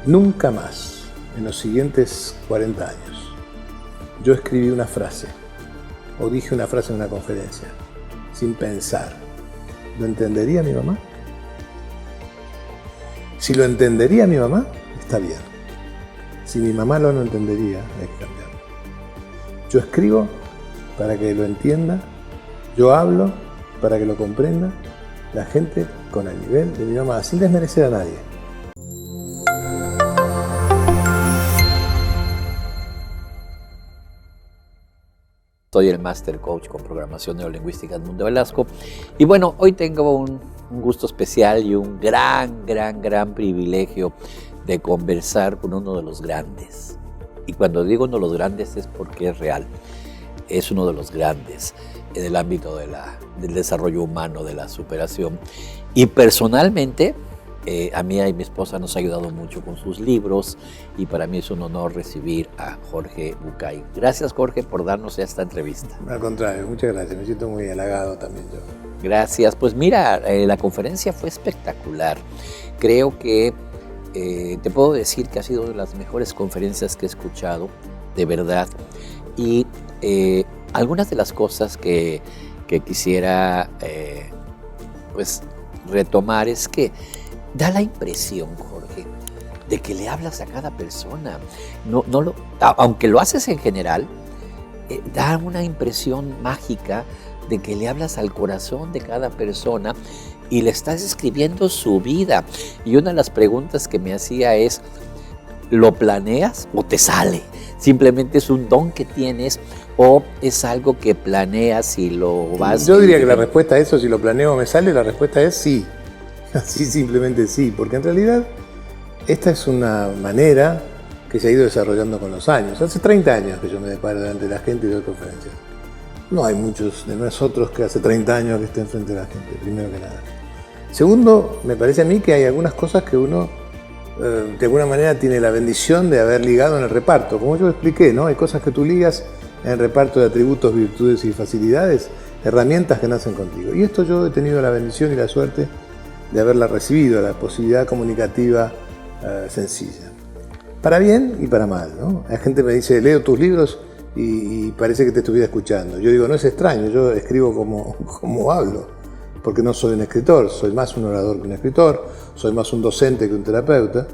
Nunca más, en los siguientes 40 años, yo escribí una frase o dije una frase en una conferencia sin pensar. ¿Lo entendería mi mamá? Si lo entendería mi mamá, está bien. Si mi mamá no lo entendería, hay que cambiarlo. Yo escribo para que lo entienda, yo hablo para que lo comprenda la gente con el nivel de mi mamá, sin desmerecer a nadie. Soy el Master Coach con Programación Neurolingüística Edmundo Velasco. Y bueno, hoy tengo un gusto especial y un gran privilegio de conversar con uno de los grandes. Y cuando digo uno de los grandes es porque es real. Es uno de los grandes en el ámbito del desarrollo humano, de la superación. Y personalmente, a mí y mi esposa nos ha ayudado mucho con sus libros y para mí es un honor recibir a Jorge Bucay. Gracias, Jorge, por darnos esta entrevista. Al contrario, muchas gracias. Me siento muy halagado también yo. Gracias. Pues mira, la conferencia fue espectacular. Creo que te puedo decir que ha sido de las mejores conferencias que he escuchado, de verdad. Y algunas de las cosas que quisiera pues retomar es que da la impresión, Jorge, de que le hablas a cada persona. Aunque lo haces en general, da una impresión mágica de que le hablas al corazón de cada persona y le estás escribiendo su vida. Y una de las preguntas que me hacía es, ¿lo planeas o te sale? ¿Simplemente es un don que tienes o es algo que planeas y lo vas... Yo diría que la respuesta a eso, si lo planeo o me sale, la respuesta es sí. Así simplemente sí, porque en realidad esta es una manera que se ha ido desarrollando con los años. Hace 30 años que yo me deparo delante de la gente y doy conferencias. No hay muchos de nosotros que hace 30 años que estén frente a la gente, primero que nada. Segundo, me parece a mí que hay algunas cosas que uno de alguna manera tiene la bendición de haber ligado en el reparto. Como yo expliqué, ¿no? Hay cosas que tú ligas en el reparto de atributos, virtudes y facilidades, herramientas que nacen contigo. Y esto yo he tenido la bendición y la suerte de haberla recibido, la posibilidad comunicativa sencilla. Para bien y para mal, ¿no? La gente me dice, leo tus libros y parece que te estuviera escuchando. Yo digo, no es extraño, yo escribo como hablo, porque no soy un escritor, soy más un orador que un escritor, soy más un docente que un terapeuta.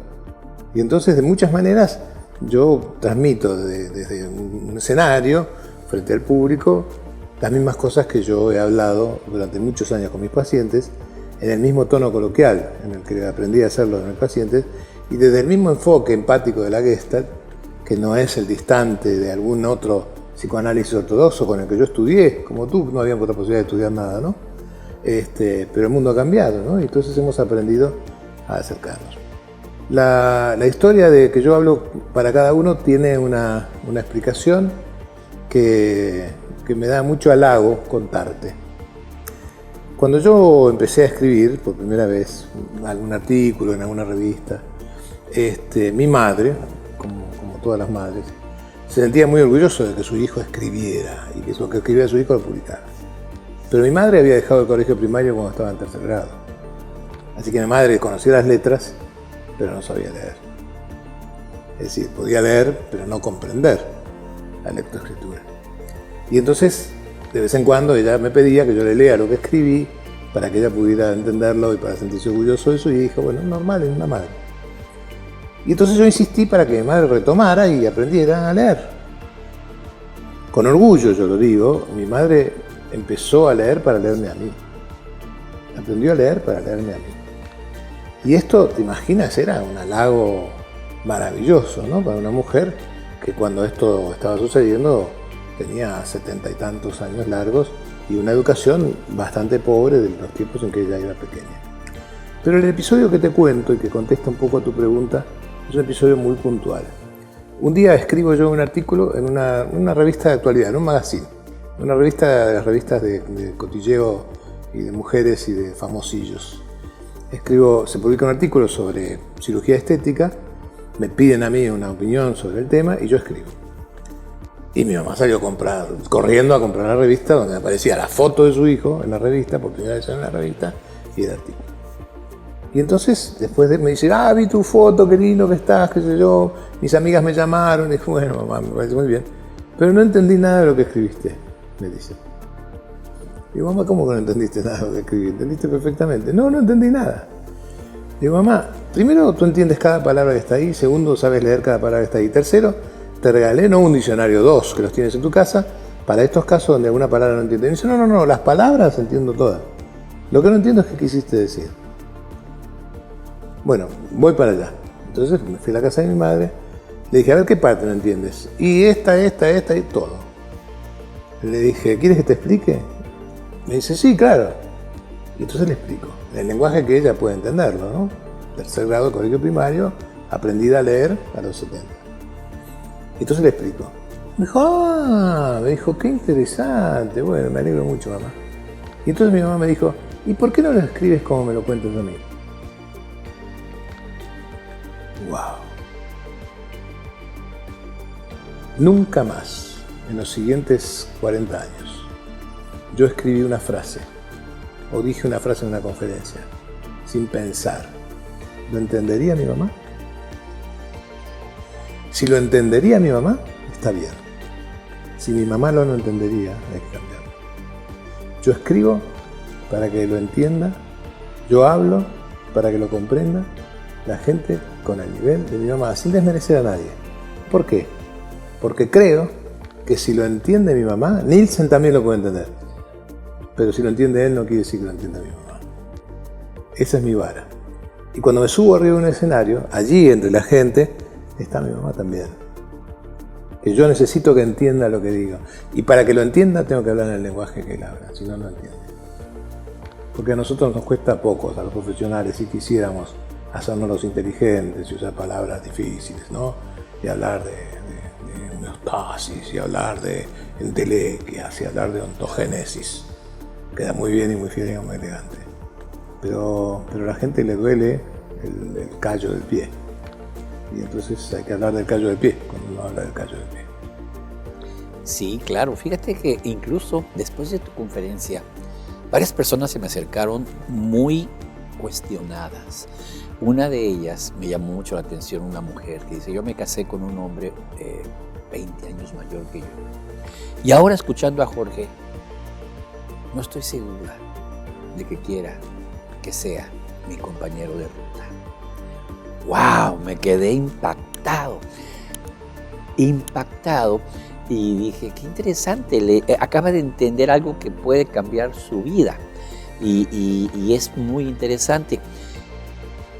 Y entonces, de muchas maneras, yo transmito desde un escenario, frente al público, las mismas cosas que yo he hablado durante muchos años con mis pacientes, en el mismo tono coloquial en el que aprendí a hacerlo en mis pacientes y desde el mismo enfoque empático de la Gestalt, que no es el distante de algún otro psicoanálisis ortodoxo con el que yo estudié, como tú, no había otra posibilidad de estudiar nada, ¿no? Pero el mundo ha cambiado, ¿no? Y entonces hemos aprendido a acercarnos. La historia de que yo hablo para cada uno tiene una explicación que me da mucho halago contarte. Cuando yo empecé a escribir por primera vez algún artículo en alguna revista, mi madre, como todas las madres, se sentía muy orgulloso de que su hijo escribiera y que lo que escribía su hijo lo publicara. Pero mi madre había dejado el colegio primario cuando estaba en tercer grado. Así que mi madre conocía las letras, pero no sabía leer. Es decir, podía leer, pero no comprender la lectoescritura. Y entonces, de vez en cuando, ella me pedía que yo le lea lo que escribí para que ella pudiera entenderlo y para sentirse orgulloso de eso. Y dije, bueno, normal, es una madre. Y entonces yo insistí para que mi madre retomara y aprendiera a leer. Con orgullo, yo lo digo, mi madre empezó a leer para leerme a mí. Aprendió a leer para leerme a mí. Y esto, ¿te imaginas? Era un halago maravilloso, ¿no? Para una mujer que cuando esto estaba sucediendo tenía 70 y tantos años largos y una educación bastante pobre de los tiempos en que ella era pequeña. Pero el episodio que te cuento y que contesta un poco a tu pregunta es un episodio muy puntual. Un día escribo yo un artículo en una revista de actualidad, en un magazine, una revista de las revistas de cotilleo y de mujeres y de famosillos. Se publica un artículo sobre cirugía estética, me piden a mí una opinión sobre el tema y yo escribo. Y mi mamá salió corriendo a comprar la revista donde aparecía la foto de su hijo en la revista, por primera vez en la revista, y el artículo. Y entonces, me dice, vi tu foto, qué lindo que estás, qué sé yo, mis amigas me llamaron, y dije, bueno, mamá, me parece muy bien, pero no entendí nada de lo que escribiste, me dice. Digo, mamá, ¿cómo que no entendiste nada de lo que escribí? ¿Entendiste perfectamente? No, no entendí nada. Digo, mamá, primero, tú entiendes cada palabra que está ahí, segundo, sabes leer cada palabra que está ahí, tercero, te regalé no un diccionario, 2, que los tienes en tu casa, para estos casos donde alguna palabra no entiendes. Y dice, no, las palabras entiendo todas. Lo que no entiendo es qué quisiste decir. Bueno, voy para allá. Entonces me fui a la casa de mi madre, le dije, a ver qué parte no entiendes. Y esta y todo. Le dije, ¿quieres que te explique? Me dice, sí, claro. Y entonces le explico, en el lenguaje que ella puede entenderlo, ¿no? Tercer grado de colegio primario, aprendí a leer a los 70. Y entonces le explico. Me dijo, qué interesante. Bueno, me alegro mucho, mamá. Y entonces mi mamá me dijo, ¿y por qué no lo escribes como me lo cuentas a mí? ¡Wow! Nunca más, en los siguientes 40 años, yo escribí una frase, o dije una frase en una conferencia, sin pensar. ¿Lo entendería mi mamá? Si lo entendería mi mamá, está bien. Si mi mamá no lo entendería, hay que cambiarlo. Yo escribo para que lo entienda, yo hablo para que lo comprenda la gente con el nivel de mi mamá, sin desmerecer a nadie. ¿Por qué? Porque creo que si lo entiende mi mamá, Nielsen también lo puede entender. Pero si lo entiende él, no quiere decir que lo entienda mi mamá. Esa es mi vara. Y cuando me subo arriba de un escenario, allí entre la gente, está mi mamá también. Que yo necesito que entienda lo que digo. Y para que lo entienda, tengo que hablar en el lenguaje que él habla, si no, no entiende. Porque a nosotros nos cuesta poco, a los profesionales, si quisiéramos hacernos los inteligentes y usar palabras difíciles, ¿no? Y hablar de homeostasis, y hablar de entelequias, y hablar de ontogénesis. Queda muy bien y muy fiel y muy elegante. Pero a la gente le duele el callo del pie. Y entonces hay que hablar del callo del pie, cuando uno habla del callo del pie. Sí, claro. Fíjate que incluso después de tu conferencia, varias personas se me acercaron muy cuestionadas. Una de ellas me llamó mucho la atención, una mujer que dice, yo me casé con un hombre 20 años mayor que yo. Y ahora escuchando a Jorge, no estoy segura de que quiera que sea mi compañero de ruta. ¡Wow! Me quedé impactado y dije, qué interesante, acaba de entender algo que puede cambiar su vida y es muy interesante.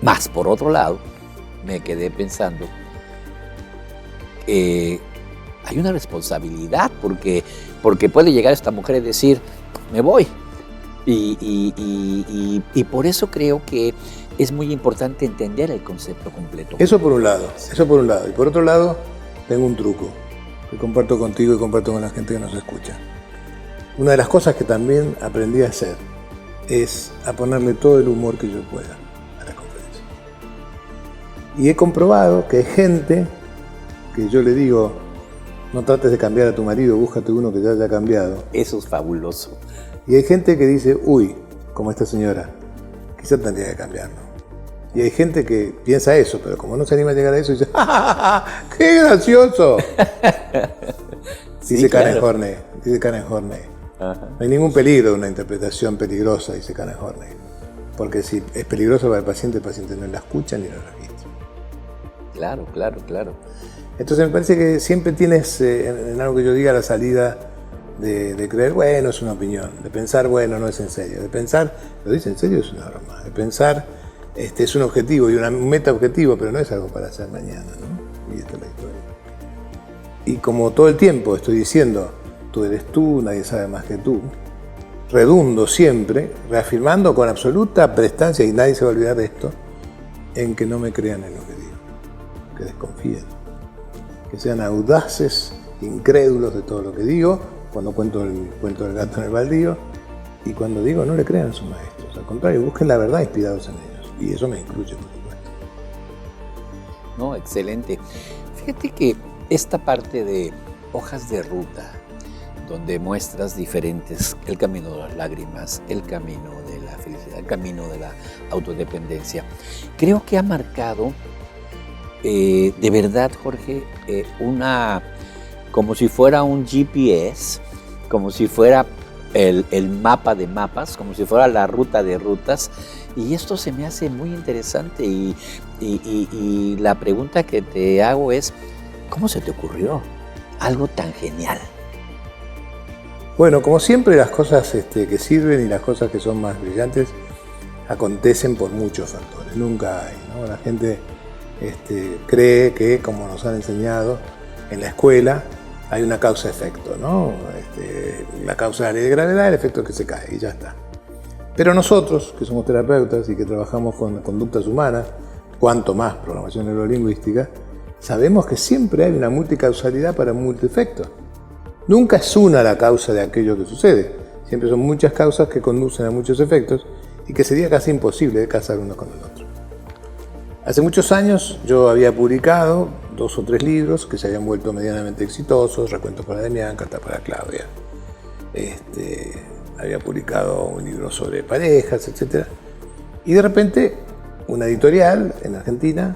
Más, por otro lado, me quedé pensando que hay una responsabilidad porque puede llegar esta mujer y decir, me voy. Y por eso creo que es muy importante entender el concepto completo. Eso por un lado. Y por otro lado, tengo un truco que comparto contigo y comparto con la gente que nos escucha. Una de las cosas que también aprendí a hacer es a ponerle todo el humor que yo pueda a la conferencia. Y he comprobado que hay gente que yo le digo, no trates de cambiar a tu marido, búscate uno que ya haya cambiado. Eso es fabuloso. Y hay gente que dice, uy, como esta señora, quizás tendría que cambiarlo. Y hay gente que piensa eso, pero como no se anima a llegar a eso, dice, ¡ja, ja, ja! ¡Qué gracioso! Sí, dice claro. Karen Horney. No hay ningún peligro de una interpretación peligrosa, dice Karen Horney. Porque si es peligroso para el paciente no la escucha ni la registra. Claro. Entonces me parece que siempre tienes en algo que yo diga la salida de creer, bueno, es una opinión, de pensar, bueno, no es en serio, de pensar, lo dice en serio, es una broma, de pensar, es un objetivo y un meta objetivo, pero no es algo para hacer mañana, ¿no? Y esta es la historia. Y como todo el tiempo estoy diciendo, tú eres tú, nadie sabe más que tú, redundo siempre, reafirmando con absoluta prestancia, y nadie se va a olvidar de esto, en que no me crean en lo que digo, que desconfíen, que sean audaces, incrédulos de todo lo que digo, cuando cuento el cuento del gato en el baldío, y cuando digo no le crean a sus maestros, al contrario, busquen la verdad inspirados en ellos, y eso me incluye, por supuesto. No, excelente. Fíjate que esta parte de hojas de ruta, donde muestras diferentes, el camino de las lágrimas, el camino de la felicidad, felicidad, el camino de la autodependencia. Creo que ha marcado, de verdad, Jorge, como si fuera un GPS, como si fuera el mapa de mapas, como si fuera la ruta de rutas, y esto se me hace muy interesante y la pregunta que te hago es, ¿cómo se te ocurrió algo tan genial? Bueno, como siempre, las cosas que sirven y las cosas que son más brillantes acontecen por muchos factores, nunca hay, ¿no? La gente cree que, como nos han enseñado en la escuela, hay una causa-efecto, ¿no? La causa de la ley de gravedad, el efecto es que se cae y ya está. Pero nosotros, que somos terapeutas y que trabajamos con conductas humanas, cuanto más programación neurolingüística, sabemos que siempre hay una multicausalidad para un multiefecto. Nunca es una la causa de aquello que sucede. Siempre son muchas causas que conducen a muchos efectos y que sería casi imposible casar uno con el otro. Hace muchos años yo había publicado 2 o 3 libros que se habían vuelto medianamente exitosos, Recuentos para Demián, Carta para Claudia. Había publicado un libro sobre parejas, etc. Y de repente una editorial en Argentina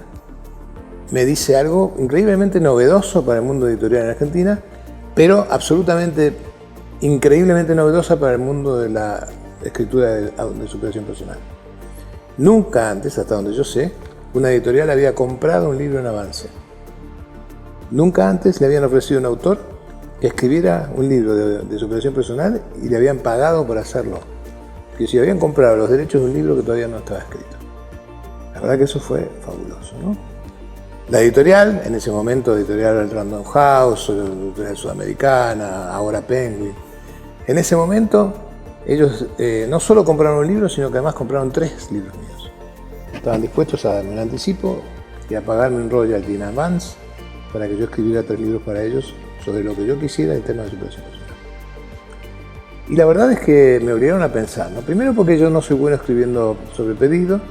me dice algo increíblemente novedoso para el mundo editorial en Argentina, pero absolutamente, increíblemente novedosa para el mundo de la escritura de superación personal. Nunca antes, hasta donde yo sé, una editorial había comprado un libro en avance. Nunca antes le habían ofrecido a un autor que escribiera un libro de superación personal y le habían pagado por hacerlo. Que si habían comprado los derechos de un libro que todavía no estaba escrito. La verdad que eso fue fabuloso, ¿no? La editorial, en ese momento editorial Random House, editorial Sudamericana, ahora Penguin, en ese momento ellos no solo compraron un libro, sino que además compraron 3 libros míos. Estaban dispuestos a darme un anticipo y a pagarme un royalty in advance para que yo escribiera 3 libros para ellos sobre lo que yo quisiera en temas de superación personal. Y la verdad es que me obligaron a pensar, ¿no? Primero porque yo no soy bueno escribiendo sobre pedido,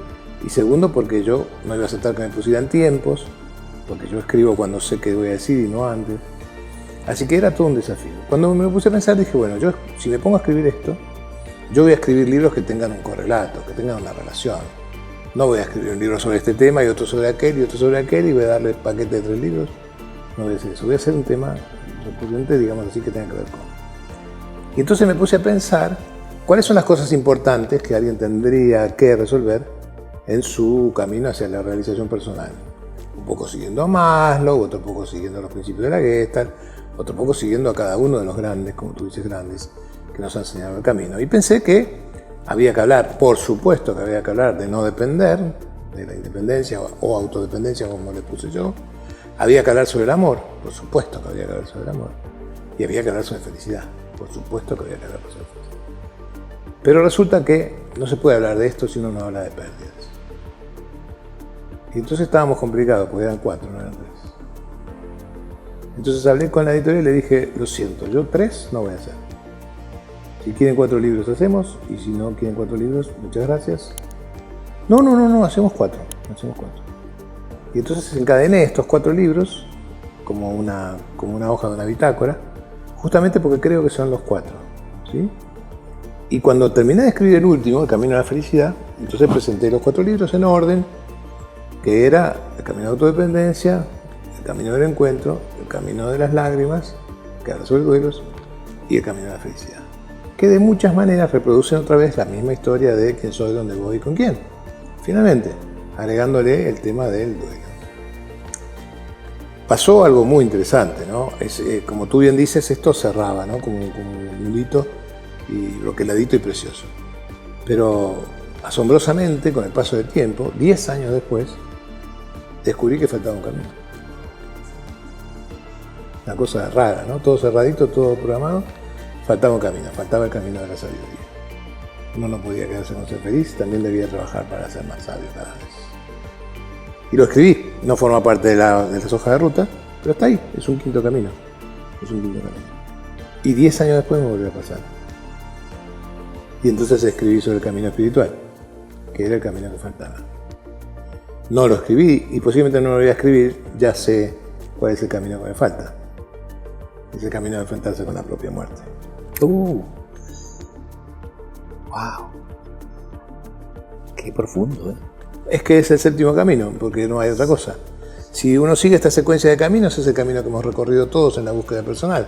y segundo porque yo no iba a aceptar que me pusieran tiempos, porque yo escribo cuando sé qué voy a decir y no antes. Así que era todo un desafío. Cuando me puse a pensar dije, bueno, yo si me pongo a escribir esto, yo voy a escribir libros que tengan un correlato, que tengan una relación. No voy a escribir un libro sobre este tema y otro sobre aquel y otro sobre aquel y voy a darle paquete de 3 libros. No voy a hacer eso, voy a hacer un tema recurrente, digamos así, que tenga que ver con. Y entonces me puse a pensar cuáles son las cosas importantes que alguien tendría que resolver en su camino hacia la realización personal. Un poco siguiendo a Maslow, otro poco siguiendo los principios de la Gestalt, otro poco siguiendo a cada uno de los grandes, como tú dices, grandes, que nos han enseñado el camino. Y pensé que había que hablar, por supuesto que había que hablar de no depender, de la independencia o autodependencia, como le puse yo. Había que hablar sobre el amor, por supuesto que había que hablar sobre el amor. Y había que hablar sobre felicidad, por supuesto que había que hablar sobre felicidad. Pero resulta que no se puede hablar de esto si uno no habla de pérdidas. Y entonces estábamos complicados, porque eran 4, no eran 3. Entonces hablé con la editorial y le dije, lo siento, yo 3 no voy a hacer. Si quieren 4 libros hacemos, y si no quieren 4 libros, muchas gracias. No, hacemos 4. Y entonces encadené estos 4 libros como una hoja de una bitácora, justamente porque creo que son los 4, ¿sí? Y cuando terminé de escribir el último, El Camino a la Felicidad, entonces presenté los 4 libros en orden, que era El Camino de la Autodependencia, El Camino del Encuentro, El Camino de las Lágrimas, que habla sobre duelos, y El Camino a la Felicidad, que de muchas maneras reproducen otra vez la misma historia de quién soy, dónde voy y con quién. Finalmente, agregándole el tema del duelo. Pasó algo muy interesante, ¿no? Como tú bien dices, esto cerraba, ¿no? Como un nudito y roqueladito y precioso. Pero asombrosamente, con el paso del tiempo, 10 años después, descubrí que faltaba un camino. Una cosa rara, ¿no? Todo cerradito, todo programado, faltaba un camino, faltaba el camino de la sabiduría. Uno no podía quedarse con ser feliz, también debía trabajar para ser más sabio cada vez. Y lo escribí, no forma parte de las hojas de ruta, pero está ahí, es un quinto camino. Y 10 años después me volvió a pasar. Y entonces escribí sobre el camino espiritual, que era el camino que faltaba. No lo escribí y posiblemente no lo voy a escribir, ya sé cuál es el camino que me falta. Es el camino de enfrentarse con la propia muerte. Wow. Qué profundo, ¿eh? Es que es el séptimo camino, porque no hay otra cosa. Si uno sigue esta secuencia de caminos, es el camino que hemos recorrido todos en la búsqueda personal.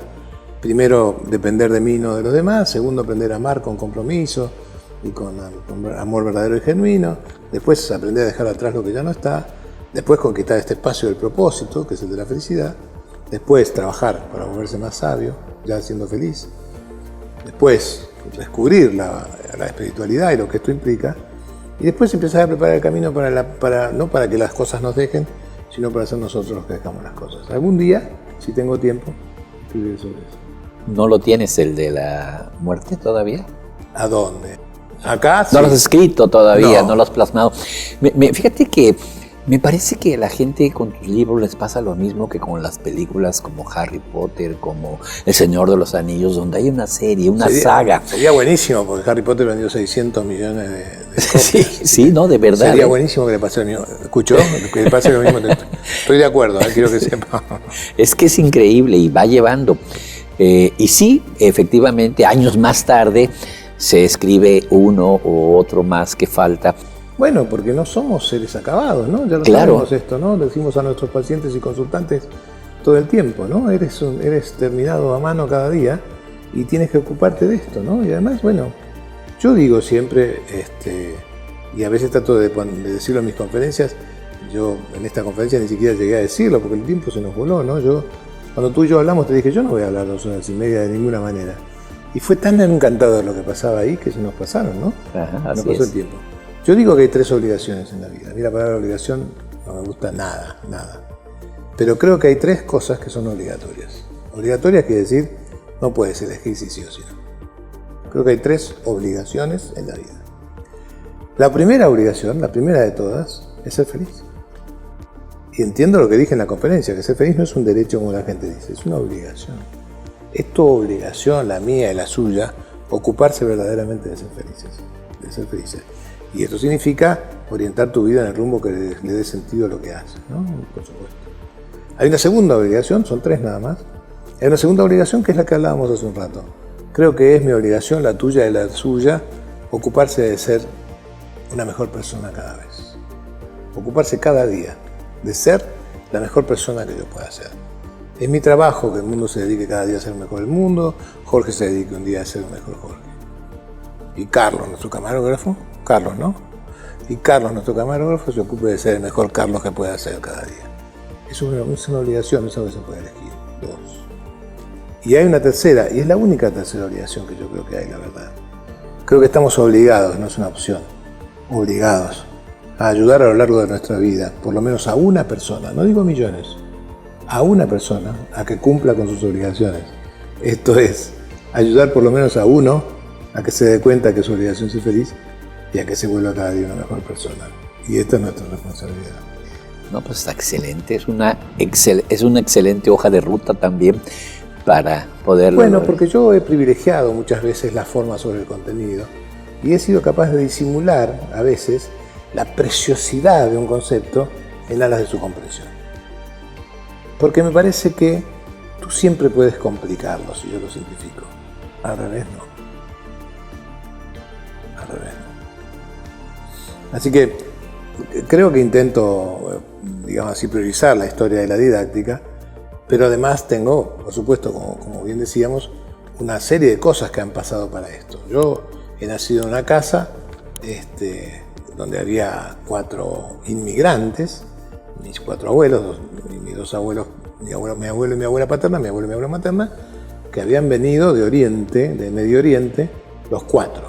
Primero, depender de mí, no de los demás. Segundo, aprender a amar con compromiso y con amor verdadero y genuino. Después, aprender a dejar atrás lo que ya no está. Después, conquistar este espacio del propósito, que es el de la felicidad. Después, trabajar para volverse más sabio, ya siendo feliz. Después, descubrir la espiritualidad y lo que esto implica. Y después empezar a preparar el camino no para que las cosas nos dejen, sino para ser nosotros los que dejamos las cosas. Algún día, si tengo tiempo, escribiré sobre eso. ¿No lo tienes, el de la muerte, todavía? ¿A dónde? Acá sí. No lo has escrito todavía, no lo has plasmado. Fíjate que me parece que a la gente con tus libros les pasa lo mismo que con las películas como Harry Potter, como El Señor de los Anillos, donde hay una serie, una saga. Sería buenísimo, porque Harry Potter vendió 600 millones de copias. Sí, no, de verdad. Sería buenísimo que le pase lo mismo. ¿Escuchó? Que le pase lo mismo. Estoy de acuerdo, quiero que sepa. Es que es increíble y va llevando. Y sí, efectivamente, años más tarde se escribe uno u otro más que falta. Bueno, porque no somos seres acabados, ¿no? Ya lo sabemos esto, ¿no? Decimos a nuestros pacientes y consultantes todo el tiempo, ¿no? Eres terminado a mano cada día y tienes que ocuparte de esto, ¿no? Y además, bueno, yo digo siempre, y a veces trato de decirlo en mis conferencias, yo en esta conferencia ni siquiera llegué a decirlo porque el tiempo se nos voló, ¿no? Cuando tú y yo hablamos te dije, yo no voy a hablar 2 horas y media de ninguna manera. Y fue tan encantador lo que pasaba ahí que se nos pasaron, ¿no? Ajá, nos pasó el tiempo. Yo digo que hay 3 obligaciones en la vida. A mí la palabra obligación no me gusta nada. Pero creo que hay 3 cosas que son obligatorias. Obligatorias quiere decir, no puedes elegir si sí o si no. Creo que hay 3 obligaciones en la vida. La primera obligación, la primera de todas, es ser feliz. Y entiendo lo que dije en la conferencia, que ser feliz no es un derecho como la gente dice, es una obligación. Es tu obligación, la mía y la suya, ocuparse verdaderamente de ser felices. Y esto significa orientar tu vida en el rumbo que le dé sentido a lo que haces, ¿no? Por supuesto. Hay una segunda obligación, son 3 nada más. Hay una segunda obligación que es la que hablábamos hace un rato. Creo que es mi obligación, la tuya y la suya, ocuparse de ser una mejor persona cada vez. Ocuparse cada día de ser la mejor persona que yo pueda ser. Es mi trabajo que el mundo se dedique cada día a ser mejor el mundo, Jorge se dedique un día a ser un mejor Jorge. Y Carlos, nuestro camarógrafo, Y Carlos, nuestro camarógrafo, se ocupe de ser el mejor Carlos que pueda ser cada día. Eso es una obligación, eso no se puede elegir. 2. Y hay una tercera, y es la única tercera obligación que yo creo que hay, la verdad. Creo que estamos obligados, no es una opción, obligados a ayudar a lo largo de nuestra vida, por lo menos a una persona, no digo millones, a una persona a que cumpla con sus obligaciones. Esto es, ayudar por lo menos a uno a que se dé cuenta que su obligación es ser feliz y a que se vuelva cada día una mejor persona. Y esta es nuestra responsabilidad. No, pues está excelente, es una excelente hoja de ruta también para poderlo... Bueno, porque yo he privilegiado muchas veces la forma sobre el contenido y he sido capaz de disimular a veces la preciosidad de un concepto en alas de su comprensión. Porque me parece que tú siempre puedes complicarlo si yo lo simplifico. Al revés no. Así que creo que intento, digamos así, priorizar la historia de la didáctica, pero además tengo, por supuesto, como bien decíamos, una serie de cosas que han pasado para esto. Yo he nacido en una casa donde había 4 inmigrantes, mis 4 abuelos, mis 2 abuelos, mi abuelo y mi abuela paterna, mi abuelo y mi abuela materna, que habían venido de Oriente, de Medio Oriente, los 4.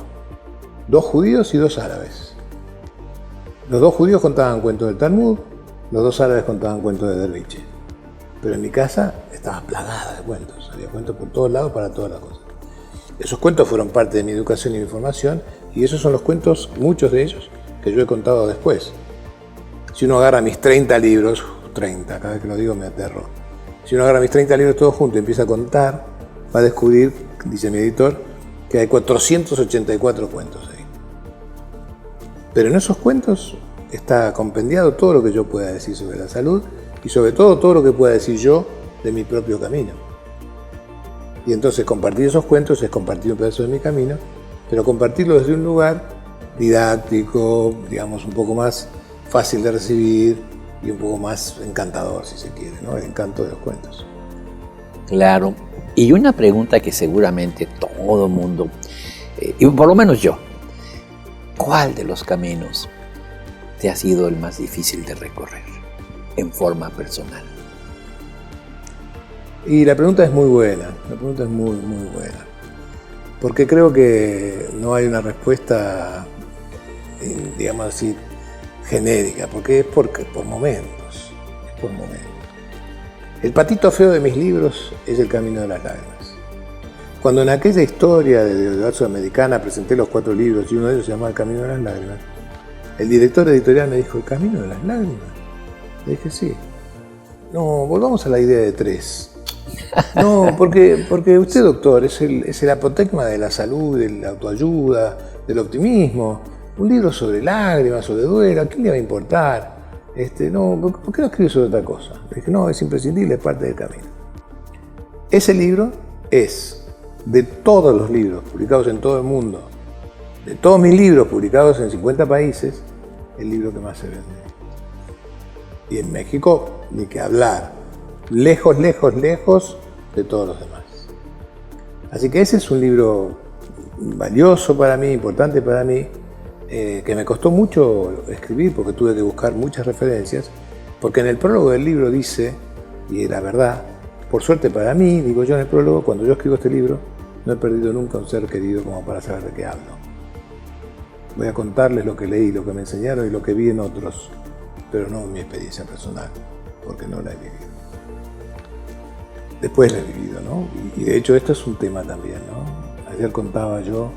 2 judíos y 2 árabes. Los 2 judíos contaban cuentos del Talmud, los 2 árabes contaban cuentos de Derviche. Pero en mi casa estaba plagada de cuentos, había cuentos por todos lados para todas las cosas. Esos cuentos fueron parte de mi educación y mi formación, y esos son los cuentos, muchos de ellos, que yo he contado después. Si uno agarra mis 30 libros, 30, cada vez que lo digo me aterro. Si uno agarra mis 30 libros todos juntos y empieza a contar, va a descubrir, dice mi editor, que hay 484 cuentos ahí. Pero en esos cuentos está compendiado todo lo que yo pueda decir sobre la salud y sobre todo lo que pueda decir yo de mi propio camino. Y entonces compartir esos cuentos es compartir un pedazo de mi camino, pero compartirlo desde un lugar didáctico, digamos, un poco más fácil de recibir y un poco más encantador, si se quiere, ¿no? El encanto de los cuentos. Claro. Y una pregunta que seguramente todo mundo, y por lo menos yo, ¿cuál de los caminos te ha sido el más difícil de recorrer en forma personal? Y la pregunta es muy buena, muy buena. Porque creo que no hay una respuesta, digamos así, genérica, porque es por momentos, es por momentos. El patito feo de mis libros es El camino de las lágrimas. Cuando en aquella historia de Editorial Sudamericana presenté los 4 libros y uno de ellos se llamaba El camino de las lágrimas, el director editorial me dijo, ¿El camino de las lágrimas? Le dije, sí. No, volvamos a la idea de 3. No, porque usted, doctor, es el apotegma de la salud, de la autoayuda, del optimismo. Un libro sobre lágrimas, sobre duelo, ¿a quién le va a importar? No, ¿por qué no escribe sobre otra cosa? Le dije, no, es imprescindible, es parte del camino. Ese libro es, de todos los libros publicados en todo el mundo, de todos mis libros publicados en 50 países, el libro que más se vende. Y en México, ni que hablar. Lejos, lejos, lejos de todos los demás. Así que ese es un libro valioso para mí, importante para mí, que me costó mucho escribir porque tuve que buscar muchas referencias, porque en el prólogo del libro dice, y la verdad, por suerte para mí, digo yo en el prólogo, cuando yo escribo este libro, no he perdido nunca un ser querido como para saber de qué hablo. Voy a contarles lo que leí, lo que me enseñaron y lo que vi en otros, pero no mi experiencia personal, porque no la he vivido. Después la he vivido, ¿no? Y de hecho esto es un tema también, ¿no? Ayer contaba yo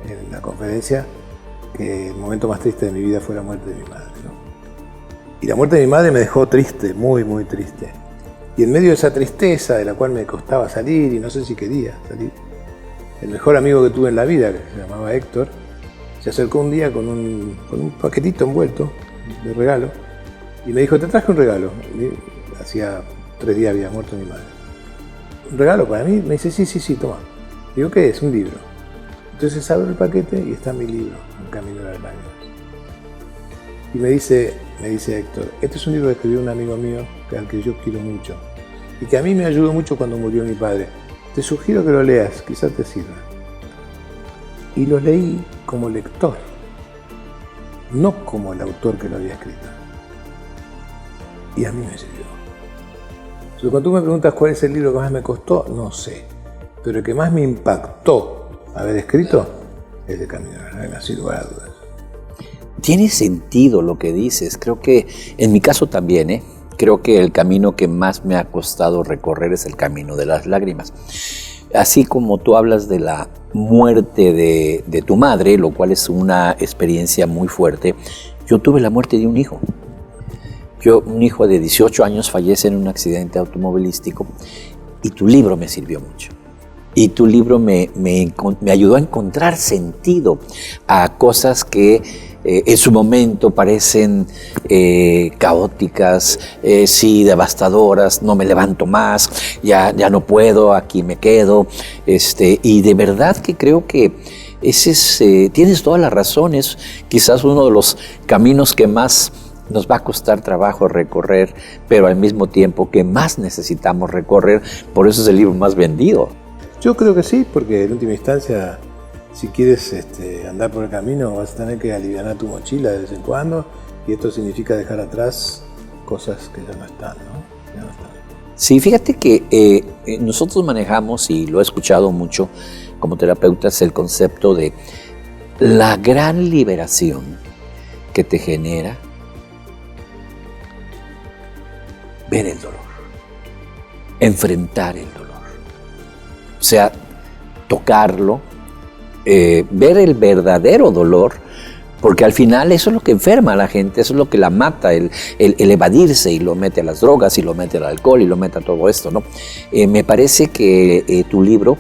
en la conferencia que el momento más triste de mi vida fue la muerte de mi madre, ¿no? Y la muerte de mi madre me dejó triste, muy, muy triste. Y en medio de esa tristeza de la cual me costaba salir y no sé si quería salir, el mejor amigo que tuve en la vida, que se llamaba Héctor, se acercó un día con un paquetito envuelto de regalo y me dijo, te traje un regalo. Y hacía 3 días había muerto mi madre. ¿Un regalo para mí? Me dice, sí, toma. Digo, ¿qué es? Un libro. Entonces abro el paquete y está mi libro, El camino de las lágrimas. Y me dice Héctor, este es un libro que escribió un amigo mío, al que yo quiero mucho, y que a mí me ayudó mucho cuando murió mi padre. Te sugiero que lo leas, quizás te sirva. Y lo leí como lector, no como el autor que lo había escrito. Y a mí me sirvió. Entonces, cuando tú me preguntas cuál es el libro que más me costó, no sé. Pero el que más me impactó haber escrito es El camino de las lágrimas, sin lugar a dudas. Tiene sentido lo que dices. Creo que, en mi caso también, creo que el camino que más me ha costado recorrer es el camino de las lágrimas. Así como tú hablas de la muerte de tu madre, lo cual es una experiencia muy fuerte, yo tuve la muerte de un hijo. Un hijo de 18 años fallece en un accidente automovilístico y tu libro me sirvió mucho. Y tu libro me ayudó a encontrar sentido a cosas que en su momento parecen caóticas, sí, devastadoras, no me levanto más, ya no puedo, aquí me quedo. Y de verdad que creo que tienes toda la razón, es quizás uno de los caminos que más nos va a costar trabajo recorrer, pero al mismo tiempo que más necesitamos recorrer, por eso es el libro más vendido. Yo creo que sí, porque en última instancia, si quieres andar por el camino, vas a tener que alivianar tu mochila de vez en cuando, y esto significa dejar atrás cosas que ya no están, ¿no? Ya no están. Sí, fíjate que nosotros manejamos, y lo he escuchado mucho como terapeutas, el concepto de la gran liberación que te genera ver el dolor, enfrentar el dolor. O sea, tocarlo, ver el verdadero dolor, porque al final eso es lo que enferma a la gente, eso es lo que la mata, el evadirse, y lo mete a las drogas, y lo mete al alcohol, y lo mete a todo esto, ¿no? Me parece que tu libro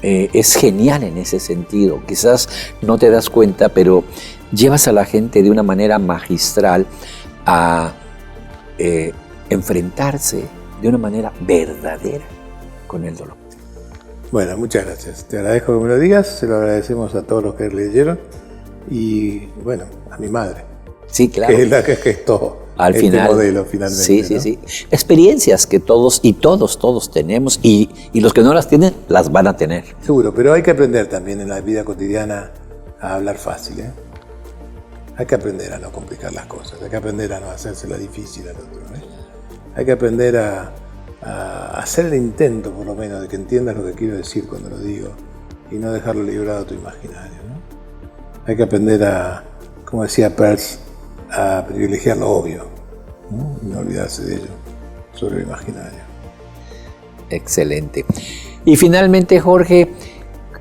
es genial en ese sentido. Quizás no te das cuenta, pero llevas a la gente de una manera magistral a enfrentarse de una manera verdadera con el dolor. Bueno, muchas gracias. Te agradezco que me lo digas, se lo agradecemos a todos los que leyeron y bueno, a mi madre. Sí, claro. Que es la que gestó al este final, modelo finalmente. Sí, sí, ¿no? sí. Experiencias que todos tenemos y los que no las tienen las van a tener. Seguro, pero hay que aprender también en la vida cotidiana a hablar fácil, ¿eh? Hay que aprender a no complicar las cosas, hay que aprender a no hacérsela difícil al otro, ¿eh? Hay que aprender a hacer el intento, por lo menos, de que entiendas lo que quiero decir cuando lo digo y no dejarlo librado a tu imaginario, ¿no? Hay que aprender a, como decía Peirce, a privilegiar lo obvio, ¿no? Y no olvidarse de ello, sobre lo imaginario. Excelente. Y finalmente, Jorge,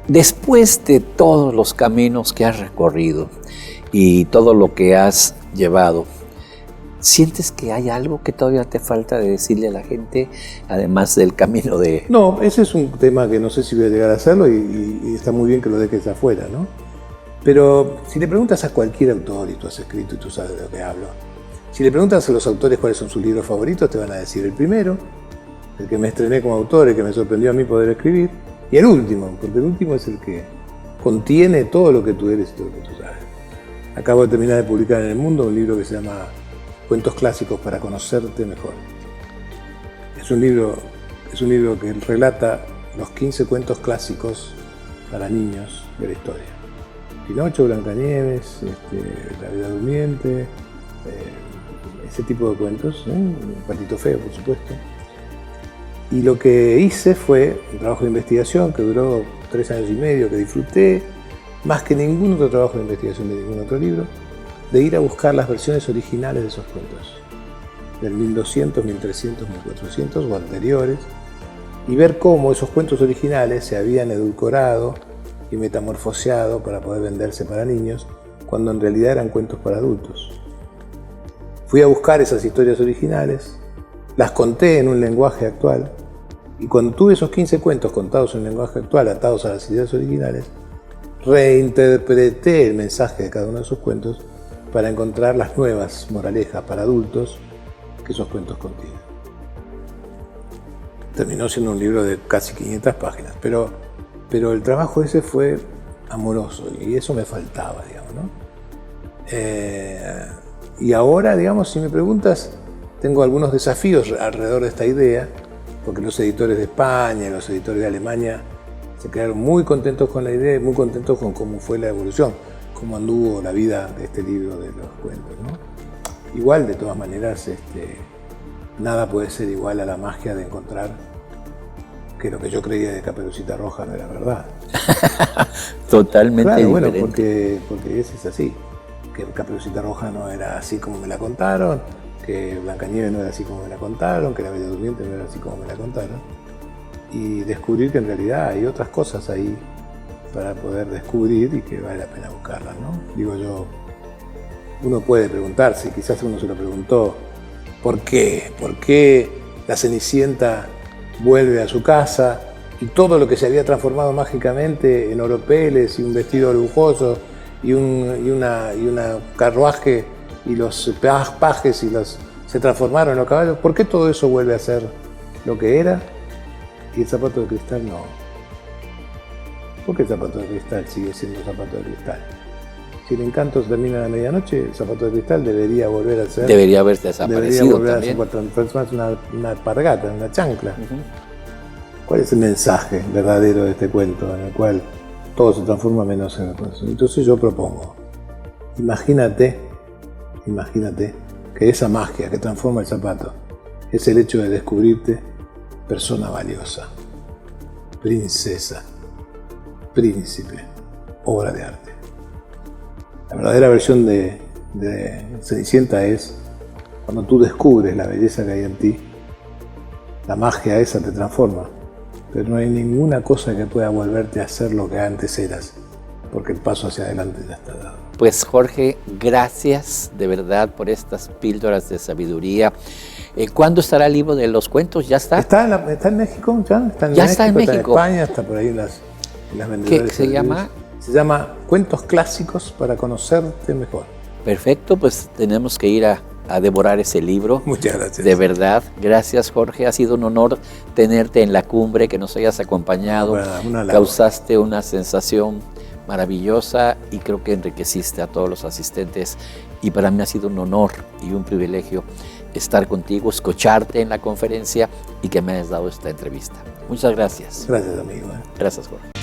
después de todos los caminos que has recorrido y todo lo que has llevado, ¿sientes que hay algo que todavía te falta de decirle a la gente, además del camino de...? No, ese es un tema que no sé si voy a llegar a hacerlo y está muy bien que lo dejes afuera, ¿no? Pero si le preguntas a cualquier autor, y tú has escrito y tú sabes de lo que hablo, si le preguntas a los autores cuáles son sus libros favoritos, te van a decir el primero, el que me estrené como autor, el que me sorprendió a mí poder escribir, y el último, porque el último es el que contiene todo lo que tú eres y todo lo que tú sabes. Acabo de terminar de publicar en El Mundo un libro que se llama Cuentos clásicos para conocerte mejor. Es un libro que relata los 15 cuentos clásicos para niños de la historia. Pinocho, Blancanieves, La Bella Durmiente, ese tipo de cuentos, Patito Feo, por supuesto. Y lo que hice fue un trabajo de investigación que duró 3 años y medio, que disfruté, más que ningún otro trabajo de investigación de ningún otro libro, de ir a buscar las versiones originales de esos cuentos, del 1200, 1300, 1400 o anteriores, y ver cómo esos cuentos originales se habían edulcorado y metamorfoseado para poder venderse para niños, cuando en realidad eran cuentos para adultos. Fui a buscar esas historias originales, las conté en un lenguaje actual, y cuando tuve esos 15 cuentos contados en lenguaje actual, atados a las ideas originales, reinterpreté el mensaje de cada uno de esos cuentos para encontrar las nuevas moralejas para adultos que esos cuentos contienen. Terminó siendo un libro de casi 500 páginas, pero el trabajo ese fue amoroso y eso me faltaba, digamos, ¿no? Y ahora, digamos, si me preguntas, tengo algunos desafíos alrededor de esta idea, porque los editores de España y los editores de Alemania se quedaron muy contentos con la idea y muy contentos con cómo fue la evolución, cómo anduvo la vida de este libro de los cuentos, ¿no? Igual, de todas maneras, nada puede ser igual a la magia de encontrar que lo que yo creía de Caperucita Roja no era verdad. Totalmente claro, diferente. Bueno, porque ese es así, que Caperucita Roja no era así como me la contaron, que Blancanieves no era así como me la contaron, que La Bella Durmiente no era así como me la contaron, y descubrir que en realidad hay otras cosas ahí para poder descubrir y que vale la pena buscarlas, ¿no? Digo yo, uno puede preguntarse, quizás uno se lo preguntó, ¿por qué? ¿Por qué la Cenicienta vuelve a su casa y todo lo que se había transformado mágicamente en oropeles y un vestido lujoso y una carruaje y los pajes se transformaron en los caballos? ¿Por qué todo eso vuelve a ser lo que era y el zapato de cristal no? ¿Por qué el zapato de cristal sigue siendo zapato de cristal? Si el encanto termina a la medianoche, el zapato de cristal debería volver a ser... Debería haberse desaparecido. Debería volver también. a transformarse en una alpargata, en una chancla. Uh-huh. ¿Cuál es el mensaje verdadero de este cuento en el cual todo se transforma menos en el corazón? Entonces yo propongo, imagínate que esa magia que transforma el zapato es el hecho de descubrirte persona valiosa, princesa, príncipe, obra de arte. La verdadera versión de Cenicienta es cuando tú descubres la belleza que hay en ti, la magia esa te transforma, pero no hay ninguna cosa que pueda volverte a ser lo que antes eras, porque el paso hacia adelante ya está dado. Pues Jorge, gracias de verdad por estas píldoras de sabiduría. ¿Cuándo estará el libro de los cuentos? ¿Ya está? Está en México, ya está en Ya México, está en México. Está en España, está por ahí en las vendedoras. ¿Qué se llama? Se llama Cuentos clásicos para conocerte mejor. Perfecto, pues tenemos que ir a devorar ese libro. Muchas gracias. De verdad, gracias Jorge, ha sido un honor tenerte en la cumbre, que nos hayas acompañado. Una Causaste una sensación maravillosa y creo que enriqueciste a todos los asistentes y para mí ha sido un honor y un privilegio estar contigo, escucharte en la conferencia y que me hayas dado esta entrevista. Muchas gracias. Gracias, amigo. Gracias, Jorge.